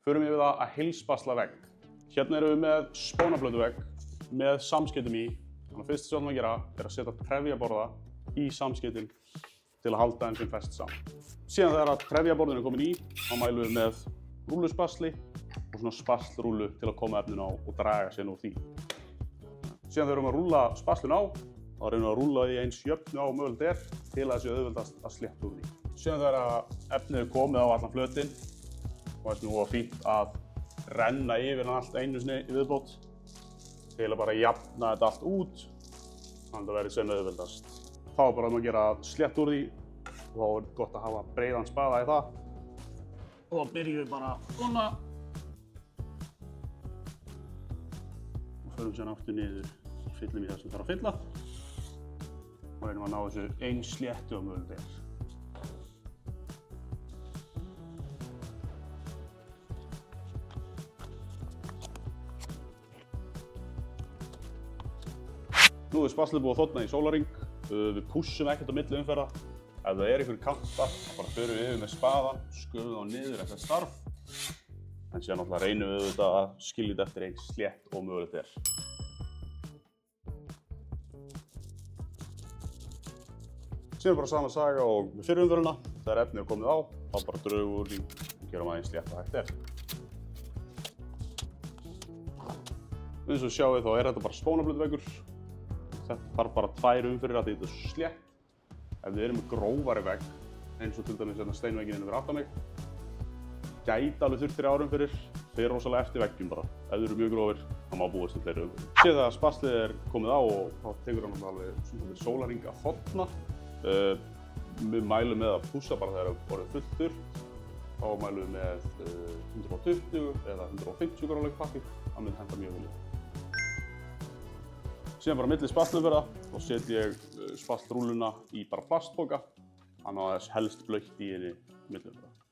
Förum yfir það að heilsbasla vegg. Hérna erum við með spónablönduvegg með samskeytum í. Þannig að fyrst sem við gera er að setja trefjaborða í samskeytin til að halda þeim sem fest saman. Síðan þegar að trefjaborðin er komin í, þá mælum við með rúlluspasli og svona spaslrúllu til að koma efninu á og draga sér úr því. Síðan þegar við erum að rúlla spaslun á, þá reynum við að rúlla því eins jöfnu á og mögulegt er til að þessi auðveldast að slétta úr því. Síðan þegar að efnið er komið á allan flötinn og þess nú var fínt að renna yfir hann allt einu sinni í viðbót til að bara jafna þetta allt út þannig að það verði sem auðveldast. Þá er bara að gera slétt úr því og þá er gott að hafa breiðan spaða í það. Og þá byrjum við bara svona og förum sér aftur niður og fyllum í það sem þarf að fylla og reynum að ná þessu eins sléttu og mögulegt er. Nú er spaslið búið að þorna í sólarhring. Við pússum ekkert á milli umferða. Ef það er einhverjir kantar, þá bara förum við yfir með spaða, sköfum þá niður eftir starf. En síðan náttúrulega reynum við auðvitað að skilja þetta eftir eins slétt og mögulegt er. Síðan bara sama saga og með fyrri umferðina. Þegar efnið er komið á, þá bara drögum við úr því og gerum aðeins slétt að hægt er. Eins og sjáið þá er þetta bara spónablönduveggur. Þetta þarf bara 2 umferðir að þetta er slétt. Ef við erum með grófari vegg, eins og til dæmis steinvegginn yfir aftan mig, gæti alveg þurft 3 umferðir, fer rosalega eftir veggjum bara. Ef þið eru mjög grófir, þá má búast til fleiri umferðir. Síðan þegar spaslið er komið á og þá tekur hann alveg sólarhring að þorna. Við mælum með að pússa bara þegar það er orðið fullt þurrt. Þá mælum við með 120 eða 150 gráleik pappír. Það myndi henta mjög vel í. Síðan bara milli spaslumferða og setjum ég spaslrúlluna í bara plastpoka. Þannig að þess helst blautt í henni milli umferða.